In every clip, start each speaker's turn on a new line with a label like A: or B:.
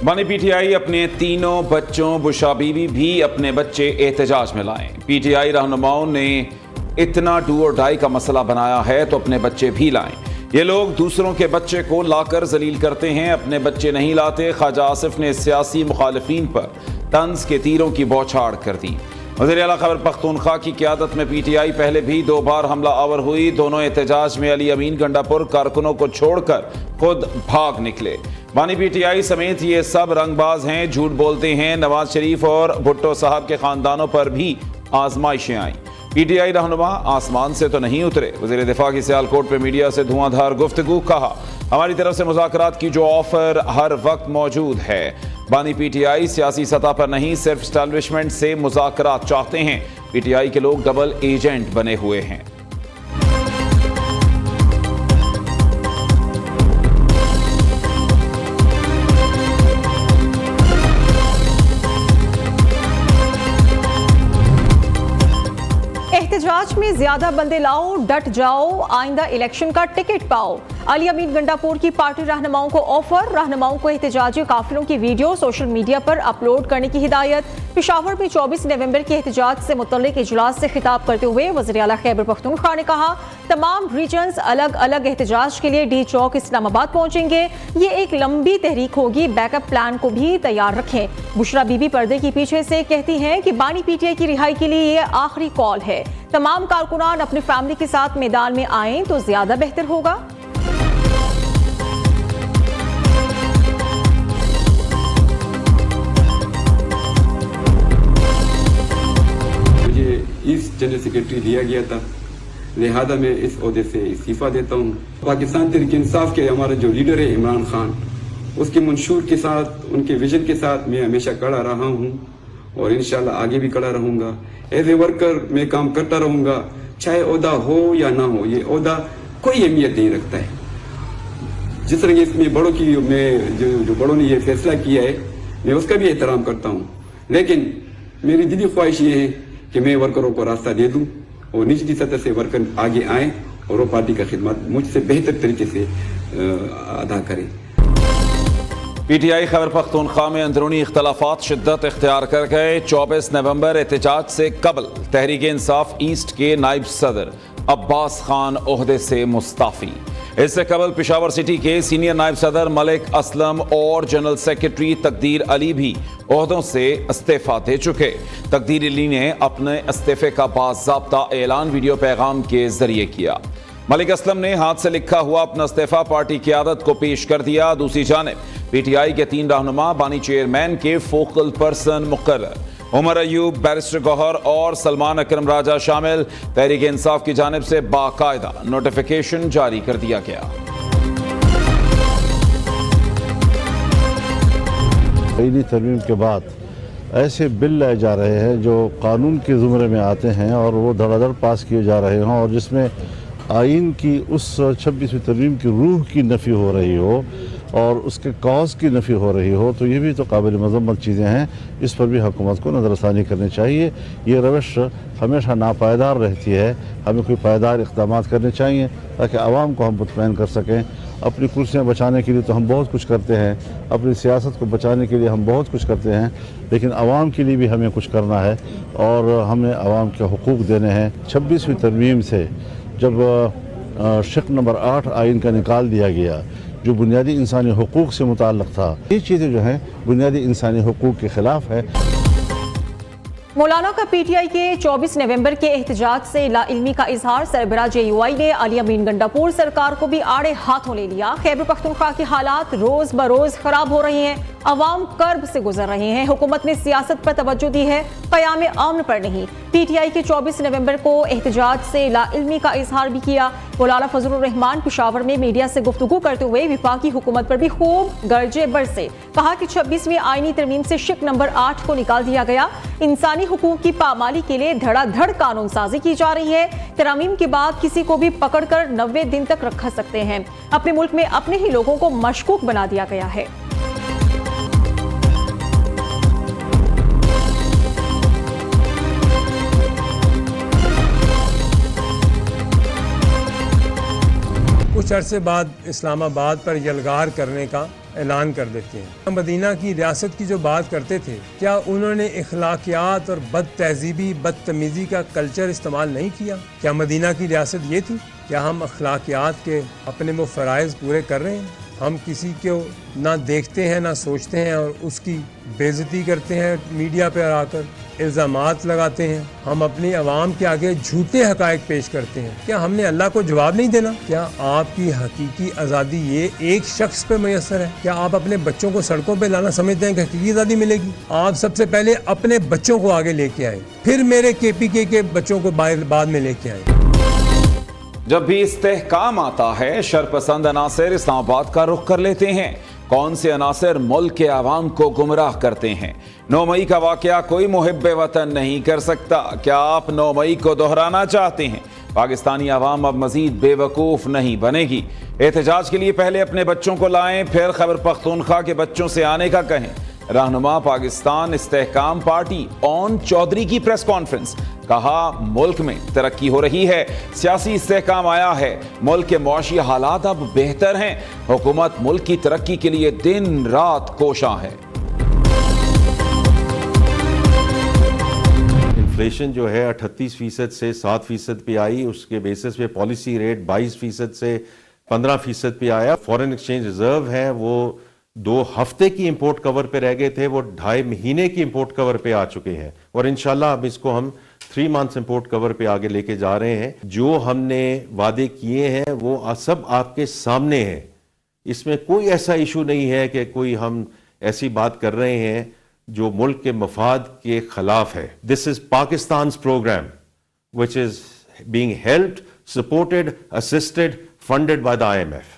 A: बानी पीटीआई अपने तीनों बच्चों बुशरा बीबी भी अपने बच्चे एहतजाज में लाएं। पीटीआई रहनुमाओं ने इतना डू और डाई का मसला बनाया है तो अपने बच्चे भी लाएं। ये लोग दूसरों के बच्चे को लाकर जलील करते हैं, अपने बच्चे नहीं लाते। ख्वाजा आसिफ ने सियासी मुखालिफिन पर तंज के तीरों की बौछार कर दी। वज़ीर आला खैबर पख्तूनख्वा की क़यादत में पीटीआई पहले भी 2 बार हमला आवर हुई। दोनों एहतजाज में अली अमीन गंडापुर कारकुनों को छोड़कर खुद भाग निकले। बानी पीटीआई समेत ये सब रंगबाज हैं, झूठ बोलते हैं। नवाज शरीफ और भुट्टो साहब के खानदानों पर भी आजमाइशें आईं। पीटीआई रहनुमा आसमान से तो नहीं उतरे। वज़ीर दिफा की सियालकोट पर मीडिया से धुआंधार गुफ्तगू, कहा हमारी तरफ से मुज़ाकरात की जो ऑफर हर वक्त मौजूद है। बानी पीटीआई सियासी सतह पर नहीं, सिर्फ एस्टैब्लिशमेंट से मुज़ाकरात चाहते हैं। पीटीआई के लोग डबल एजेंट बने हुए हैं।
B: एहतजाज में ज्यादा बंदे लाओ, डट जाओ, आइंदा इलेक्शन का टिकट पाओ। अली अमीन गंडापुर की पार्टी रहनुमाओं को ऑफर, रहनुमाओं को एहतजाजी काफिलों की वीडियो सोशल मीडिया पर अपलोड करने की हिदायत। पेशावर में 24 नवंबर के एहतजाज से मुतल्लिक इजलास से खिताब करते हुए वज़ीर आला खैबर पख्तूनख्वा ने कहा तमाम रीजन्स अलग अलग एहतजाज के लिए डी चौक इस्लामाबाद पहुंचेंगे। ये एक लंबी तहरीक होगी, बैकअप प्लान को भी तैयार रखें। बुशरा बीबी पर्दे के पीछे से कहती हैं कि बानी पीटीआई की रिहाई के लिए ये आखिरी कॉल है। तमाम कारकुनान अपनी फैमिली के साथ मैदान में आएं तो ज्यादा बेहतर होगा।
C: ईस्ट जनरल सेक्रेटरी लिया गया था, लिहाजा मैं इस ओहदे से इस्तीफा देता हूँ। पाकिस्तान तहरीक इंसाफ के हमारा जो लीडर है इमरान खान, उसके मंशूर के साथ, उनके विजन के साथ मैं हमेशा खड़ा रहा हूँ और इंशाल्लाह आगे भी खड़ा रहूँगा। एज ए वर्कर मैं काम करता रहूँगा, चाहे ओहदा हो या ना हो। ये ओहदा कोई अहमियत नहीं रखता है। जिस तरह इसमें बड़ों की मैं जो बड़ों ने ये फैसला किया है, मैं उसका भी एहतराम करता हूँ, लेकिन मेरी दिली ख्वाहिश ये है कि मैं वर्करों को रास्ता दे दूं और निचली सतह से वर्कर आगे आए और वो पार्टी का खिदमत मुझसे बेहतर तरीके से अदा करें।
A: पीटीआई खैबर पख्तूनख्वा में अंदरूनी इख्तलाफात शिद्दत इख्तियार कर गए। 24 नवंबर एहतजाज से कबल तहरीक इंसाफ ईस्ट के नायब सदर अब्बास खान ओहदे से मुस्ताफी। इससे कबल पेशावर सिटी के सीनियर नायब सदर मलिक असलम और जनरल सेक्रेटरी तकदीर अली भी ओहदों से इस्तीफा दे चुके। तकदीर अली ने अपने इस्तीफे का बाज़ाब्ता ऐलान वीडियो पैगाम के जरिए किया। मलिक असलम ने हाथ से लिखा हुआ अपना इस्तीफा पार्टी क़यादत को पेश कर दिया। दूसरी जानिब पीटीआई के 3 रहनुमा बानी चेयरमैन के फोकल पर्सन मुकर्रर उमर अयूब, बैरिस्टर गौहर और सलमान अकरम राजा शामिल। तहरीक इंसाफ की जानिब से बाकायदा नोटिफिकेशन जारी कर दिया गया।
D: आईनी तरमीम के बाद ऐसे बिल लाए जा रहे हैं जो कानून के ज़ुमरे में आते हैं और वो धड़ाधड़ पास किए जा रहे हों और जिसमें आइन की उस 26वीं तरमीम की रूह की नफ़ी हो रही हो और उसके कॉज की नफ़ी हो रही हो, तो ये भी तो काबिल मज़म्मत चीज़ें हैं। इस पर भी हुकूमत को नज़रसानी करनी चाहिए। ये रवश हमेशा नापायदार रहती है। हमें कोई पायदार इक़दाम करने चाहिए ताकि आवाम को हम मुतमईन कर सकें। अपनी कुर्सियाँ बचाने के लिए तो हम बहुत कुछ करते हैं, अपनी सियासत को बचाने के लिए हम बहुत कुछ करते हैं, लेकिन आवाम के लिए भी हमें कुछ करना है और हमें आवाम के हुकूक देने हैं। 26वीं तरमीम से जब शिक नंबर 8 आइन का निकाल दिया गया जो बुनियादी इंसानी हुकूक से मुताल्लिक़ था, ये चीज़ें जो हैं बुनियादी इंसानी हुकूक के ख़िलाफ़ है।
B: मौलाना का पीटीआई के 24 नवंबर के एहतजाज से लाइल्मी का इजहार। सरबराह जेयूआई ने अली अमीन गंडापुर सरकार को भी आड़े हाथों ले लिया। खैबर पख्तूनख्वा के हालात रोज बरोज खराब हो रहे हैं, अवाम कर्ब से गुजर रहे हैं। हुकूमत ने सियासत पर तवज्जो दी है, क़याम अमन पर नहीं। पीटीआई के 24 नवंबर को एहतजाज से लाइल्मी का इजहार भी किया। मौलाना फजलुर रहमान पेशावर में मीडिया से गुफ्तगू करते हुए विफाकी हुकूमत पर भी खूब गर्जे बरसे। कहा कि 26वीं आईनी तरमीम से शिक नंबर 8 को निकाल दिया गया। इंसानी हुकूक की पामाली के लिए धड़ाधड़ कानून साजी की जा रही है। तरमीम के बाद किसी को भी पकड़कर 90 दिन तक रख सकते हैं। अपने मुल्क में अपने ही लोगों को मशकूक बना दिया गया है।
E: कुछ कुछ अरसे बाद इस्लामाबाद पर यलगार करने का ऐलान कर देते हैं। मदीना की रियासत की जो बात करते थे, क्या उन्होंने इखलाकियात और बद तहजीबी बदतमीज़ी का कल्चर इस्तेमाल नहीं किया? क्या मदीना की रियासत ये थी? क्या हम अखलाकियात के अपने वो फ़राइज़ पूरे कर रहे हैं? हम किसी को ना देखते हैं ना सोचते हैं और उसकी बेइज्जती करते हैं, मीडिया पर आकर इल्ज़ामात लगाते हैं। हम अपनी आवाम के आगे झूठे हक़ाइक़ पेश करते हैं। क्या हमने अल्लाह को जवाब नहीं देना? क्या आपकी हकीकी आज़ादी ये एक शख्स पे मैसर है? क्या आप अपने बच्चों को सड़कों पे लाना समझते हैं कि हकीकी आज़ादी मिलेगी? आप सबसे पहले अपने बच्चों को आगे लेके आए, फिर मेरे KPK के बच्चों को बाद में लेके आए।
A: जब भी इस्तेहकाम आता है, शरपसंद अनासर इस्लामाबाद का रुख कर लेते हैं। कौन से अनासर मुल्क के आवाम को गुमराह करते हैं? 9 मई का वाकया कोई मुहिब्बे वतन नहीं कर सकता। क्या आप 9 मई को दोहराना चाहते हैं? पाकिस्तानी आवाम अब मजीद बेवकूफ़ नहीं बनेगी। एहतजाज के लिए पहले अपने बच्चों को लाएं, फिर खैबर पख्तूनख्वा के बच्चों से आने का कहें। रहनुमा पाकिस्तान इस्तेहकाम पार्टी ओन चौधरी की प्रेस कॉन्फ्रेंस, कहा मुल्क में तरक्की हो रही है, सियासी इस्तेहकाम आया है, मुल्क के मुआशी हालात अब बेहतर हैं, हुकूमत मुल्क की तरक्की के लिए दिन रात कोशां है।
F: इन्फ्लेशन जो है 38% से 7% पे आई, उसके बेसिस पे पॉलिसी रेट 22% से 15% पे आया। फॉरेन एक्सचेंज रिजर्व है वो 2 हफ्ते की इंपोर्ट कवर पे रह गए थे, वो 2.5 महीने की इंपोर्ट कवर पे आ चुके हैं और इंशाल्लाह अब इसको हम 3 मंथ्स इंपोर्ट कवर पे आगे लेके जा रहे हैं। जो हमने वादे किए हैं वो सब आपके सामने हैं। इसमें कोई ऐसा इशू नहीं है कि कोई हम ऐसी बात कर रहे हैं जो मुल्क के मफाद के खिलाफ है। This is Pakistan program which is being helped, supported, assisted, funded by the IMF।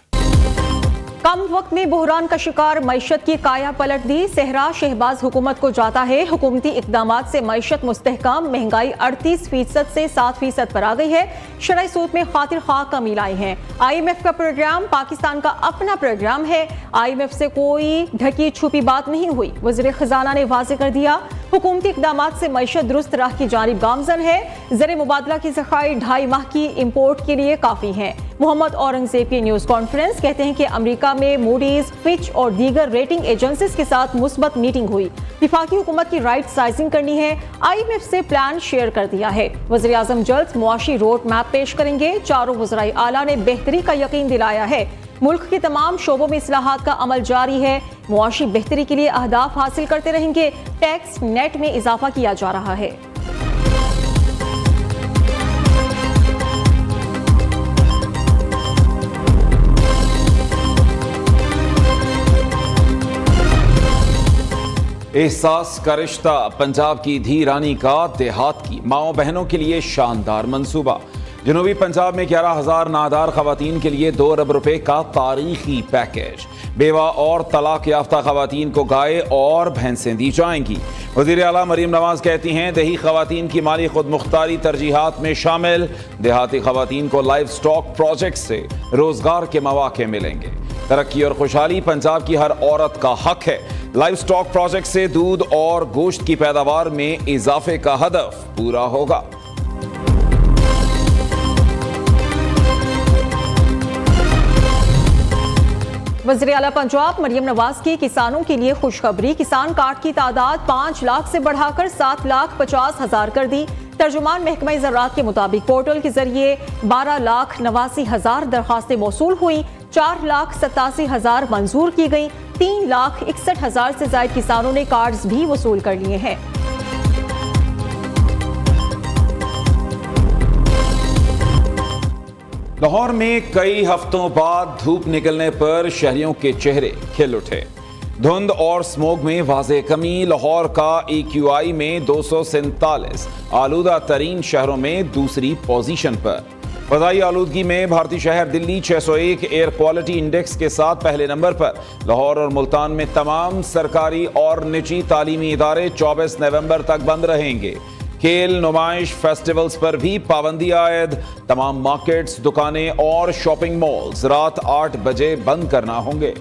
B: कम वक्त में बहरान का शिकार मईशत की काया पलट दी। सहरा शहबाज हुकूमत को जाता है, हुकूमती इकदामात से मईशत मुस्तहकम, महंगाई 38% से 7% पर आ गई है। शरई सूद में खातिर खा कमी लाई है। IMF का प्रोग्राम पाकिस्तान का अपना प्रोग्राम है। IMF से कोई ढकी छुपी बात नहीं हुई। वज़ीर खजाना ने वाज़ेह कर दिया, हुकूमती इकदामात से मईशत दुरुस्त राह की जानिब गामजन है। ज़र मुबादला की ज़खायर 2.5 माह की इम्पोर्ट के लिए काफ़ी हैं। मोहम्मद औरंगजेब की न्यूज़ कॉन्फ्रेंस, कहते हैं कि अमेरिका में मूडीज, फिच और दीगर रेटिंग एजेंसीज के साथ मुस्बत मीटिंग हुई। विफाकी हुकूमत की राइट साइजिंग करनी है। IMF से प्लान शेयर कर दिया है। वज़ीर आज़म जल्द मुआशी रोड मैप पेश करेंगे। चारों वज़राए आला ने बेहतरी का यकीन दिलाया है। मुल्क के तमाम शोबों में इस्लाहात का अमल जारी है। मुआशी बेहतरी के लिए अहदाफ हासिल करते रहेंगे। टैक्स नेट में इजाफा किया जा रहा है।
A: एहसास का रिश्ता, पंजाब की धी रानी का देहात की माओ बहनों के लिए शानदार मंसूबा। जनूबी पंजाब में 11,000 नादार खवातीन के लिए 2 अरब रुपए का तारीखी पैकेज। बेवा और तलाक याफ्ता खवातीन को गाय और भैंसें दी जाएंगी। वज़ीर आला मरीम नवाज कहती हैं, दही खवातीन की माली खुद मुख्तारी तरजीहात में शामिल। देहाती खवातीन को लाइव स्टॉक प्रोजेक्ट से रोजगार के मौके मिलेंगे। तरक्की और खुशहाली पंजाब की हर औरत का हक है। लाइव स्टॉक प्रोजेक्ट से दूध और गोश्त की पैदावार में इजाफे का हदफ पूरा होगा।
B: वज़ीर आला पंजाब मरियम नवाज की किसानों के लिए खुशखबरी। किसान कार्ड की तादाद 5 लाख से बढ़ाकर 7,50,000 कर दी। तर्जुमान महकमा ज़राअत के मुताबिक पोर्टल के जरिए 12,89,000 दरखास्तें मौसूल हुई। 4,87,000 मंजूर की गई। 3,61,000 से ज्यादा किसानों ने कार्ड्स भी वसूल कर लिए हैं।
A: लाहौर में कई हफ्तों बाद धूप निकलने पर शहरियों के चेहरे खिल उठे। धुंध और स्मोग में वाज़ेह कमी। लाहौर का EQI में 247, आलूदा तरीन शहरों में दूसरी पोजीशन पर। फ़ज़ाई आलूदगी में भारतीय शहर दिल्ली 601 एयर क्वालिटी इंडेक्स के साथ पहले नंबर पर। लाहौर और मुल्तान में तमाम सरकारी और निजी तालीमी इदारे 24 नवंबर तक बंद रहेंगे। खेल, नुमाइश, फेस्टिवल्स पर भी पाबंदी आयद। तमाम मार्केट्स, दुकानें और शॉपिंग मॉल्स रात 8 बजे बंद करना होंगे।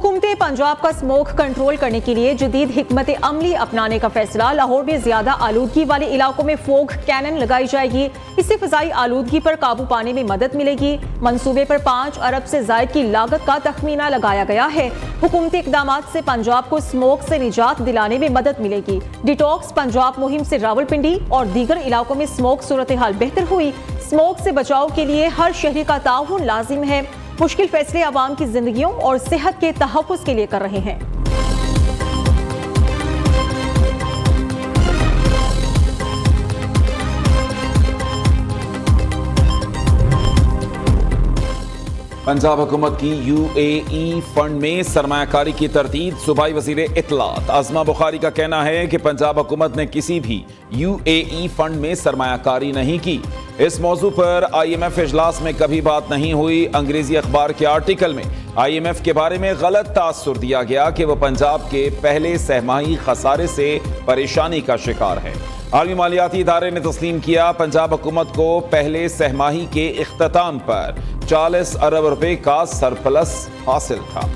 B: हुकूमत पंजाब का स्मोक कंट्रोल करने के लिए जदीद हिकमत अमली अपनाने का फैसला। लाहौर में ज्यादा आलूदगी वाले इलाकों में फोग कैनन लगाई जाएगी। इससे फिजाई आलूदगी पर काबू पाने में मदद मिलेगी। मंसूबे पर 5 अरब से जायद की लागत का तखमीना लगाया गया है। हुकूमती इकदामात से पंजाब को स्मोक से निजात दिलाने में मदद मिलेगी। डिटॉक्स पंजाब मुहिम से रावलपिंडी और दीगर इलाकों में स्मोक सूरत हाल बेहतर हुई। स्मोक से बचाव के लिए हर शहरी का ताउन लाजिम है। मुश्किल फैसले आवाम की जिंदगियों और सेहत के तहफ़्फ़ुज़ के लिए कर रहे हैं।
A: पंजाब हुकूमत की UAE फंड में सरमायाकारी की तरतीब। सूबाई वज़ीर इत्तलात आज़मा बुखारी का कहना है कि पंजाब हुकूमत ने किसी भी UAE फंड में सरमायाकारी नहीं की। इस मौजू पर IMF इजलास में कभी बात नहीं हुई। अंग्रेजी अखबार के आर्टिकल में IMF के बारे में गलत तासुर दिया गया कि वह पंजाब के पहले सहमाही खसारे से परेशानी का शिकार है। आलमी मालियाती इदारे ने तस्लीम किया पंजाब हुकूमत को पहले सहमाही के इख्तिताम पर 40 अरब रुपए का सरप्लस हासिल था।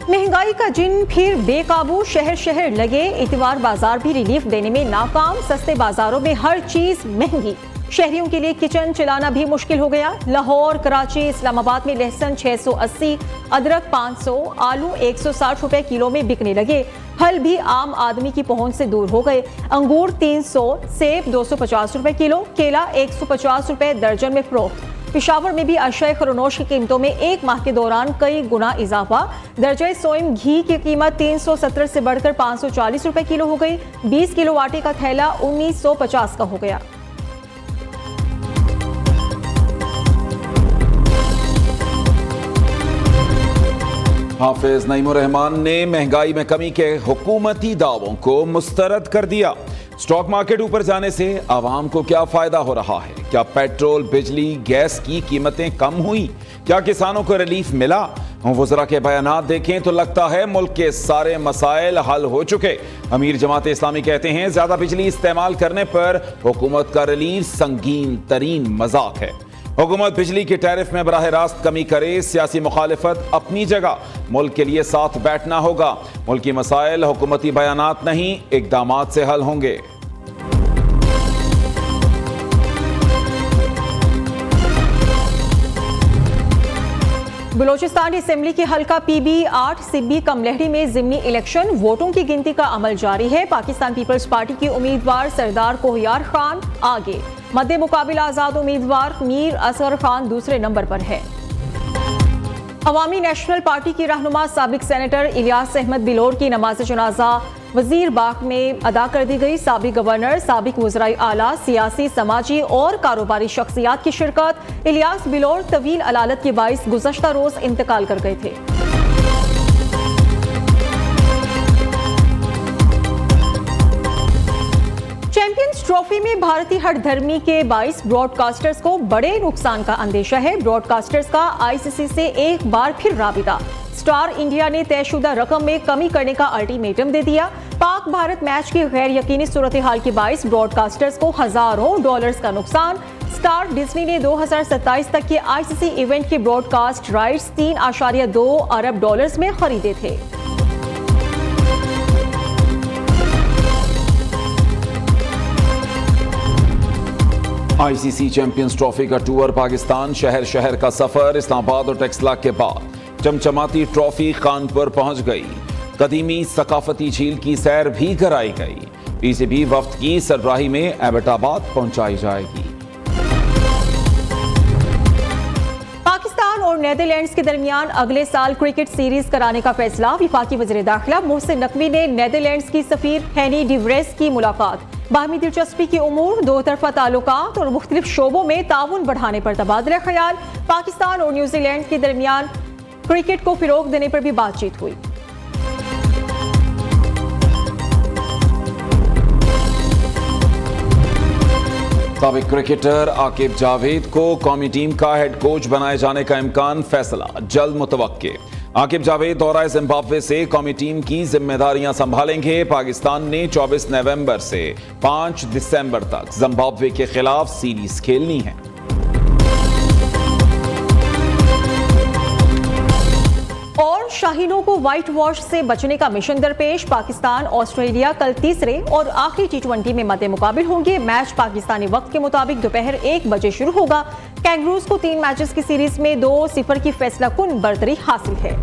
B: महंगाई का जिन फिर बेकाबू, शहर शहर लगे। इतवार बाजार भी रिलीफ देने में नाकाम। सस्ते बाजारों में हर चीज महंगी। शहरियों के लिए किचन चलाना भी मुश्किल हो गया। लाहौर, कराची, इस्लामाबाद में लहसुन 680, अदरक 500, आलू 160 रुपए किलो में बिकने लगे। फल भी आम आदमी की पहुंच से दूर हो गए। अंगूर 300, सेब 250 रुपए किलो, केला 150 रुपए दर्जन में फरोख्त। पेशावर में भी अशय खरनोश की कीमतों में एक माह के दौरान कई गुना इजाफा। दर्जे सोइम घी की कीमत 370 से बढ़कर 540 रुपए किलो हो गई। 20 किलो आटे का थैला 1950 का हो गया।
A: हाफिज नईमुर रहमान ने महंगाई में कमी के हुकूमती दावों को मुस्तरद कर दिया। स्टॉक मार्केट ऊपर जाने से आवाम को क्या फायदा हो रहा है? क्या पेट्रोल, बिजली, गैस की कीमतें कम हुई? क्या किसानों को रिलीफ मिला? वज़रा के बयानात देखें तो लगता है मुल्क के सारे मसाइल हल हो चुके। अमीर जमात इस्लामी कहते हैं ज्यादा बिजली इस्तेमाल करने पर हुकूमत का रिलीफ संगीन तरीन मजाक है। हुकूमत बिजली के टैरिफ में बराह रास्त कमी करे। सियासी मुखालिफत अपनी जगह, मुल्क के लिए साथ बैठना होगा। मुल्क की मसाइल हुकूमती बयानात नहीं, इकदामात से हल होंगे।
B: बलोचिस्तान असेंबली के हल्का PB8 सिब्बी कमलहड़ी में जिमनी इलेक्शन। वोटों की गिनती का अमल जारी है। पाकिस्तान पीपल्स पार्टी के उम्मीदवार सरदार कोहियार खान आगे। मद्दे मुकाबिला आजाद उम्मीदवार मीर असगर खान दूसरे नंबर पर है। अवामी नेशनल पार्टी की रहनुमा साबिक सेनेटर इलियास अहमद बिलोर की नमाज जनाजा वजीर बाग में अदा कर दी गई। साबिक गवर्नर, साबिक वज़राई आला, सियासी, समाजी और कारोबारी शख्सियात की शिरकत। इलियास बिलोर तवील अलालत के बाइस गुज़श्ता रोज इंतकाल कर गए थे। चैंपियंस ट्रॉफी में भारतीय हठधर्मी के 22 ब्रॉडकास्टर्स को बड़े नुकसान का अंदेशा है। ब्रॉडकास्टर्स का ICC से एक बार फिर राबिता। स्टार इंडिया ने तयशुदा रकम में कमी करने का अल्टीमेटम दे दिया। पाक भारत मैच की गैर यकीनी सूरत हाल के 22 ब्रॉडकास्टर्स को हजारों डॉलर्स का नुकसान। स्टार डिज्नी ने 2027 तक के ICC इवेंट के ब्रॉडकास्ट राइट्स 3.2 अरब डॉलर्स में खरीदे थे।
A: ICC चैंपियंस ट्रॉफी का टूर पाकिस्तान, शहर शहर का सफर। इस्लामाबाद और टेक्सला के बाद चमचमाती ट्रॉफी कानपुर पहुंच गई। कदीमी सकाफती झील की सैर भी कराई गई। PCB वफ्द की सरबराही में एबटाबाद पहुंचाई जाएगी।
B: पाकिस्तान और नेदरलैंड्स के दरमियान अगले साल क्रिकेट सीरीज कराने का फैसला। वफाकी वज़ीर दाखिला मोहसिन नकवी ने नेदरलैंड्स की सफीर हैनी डिवरेस की मुलाकात। बाहमी दिलचस्पी के उमूर, दो तरफा ताल्लुकात और मुख्तलिफ शोबों में ताउन बढ़ाने पर तबादला ख्याल। पाकिस्तान और न्यूजीलैंड के दरमियान क्रिकेट को फिरोग देने पर भी बातचीत हुई।
A: साबिक क्रिकेटर आकिब जावेद को कौमी टीम का हेड कोच बनाए जाने का इम्कान, फैसला जल्द मुतवक्के। आकिब जावेद दौरा जिम्बाब्वे से कौमी टीम की जिम्मेदारियां संभालेंगे। पाकिस्तान ने 24 नवंबर से 5 दिसंबर तक जिम्बाब्वे के खिलाफ सीरीज खेलनी है।
B: शाहीनों को व्हाइट वॉश से बचने का मिशन दरपेश। पाकिस्तान ऑस्ट्रेलिया कल तीसरे और आखिरी T20 में मद्दे मुकाबिल होंगे। मैच पाकिस्तानी वक्त के मुताबिक दोपहर 1 बजे शुरू होगा। कैंगरूज को 3 मैचेस की सीरीज में 2-0 की फैसला कुन बर्तरी हासिल है।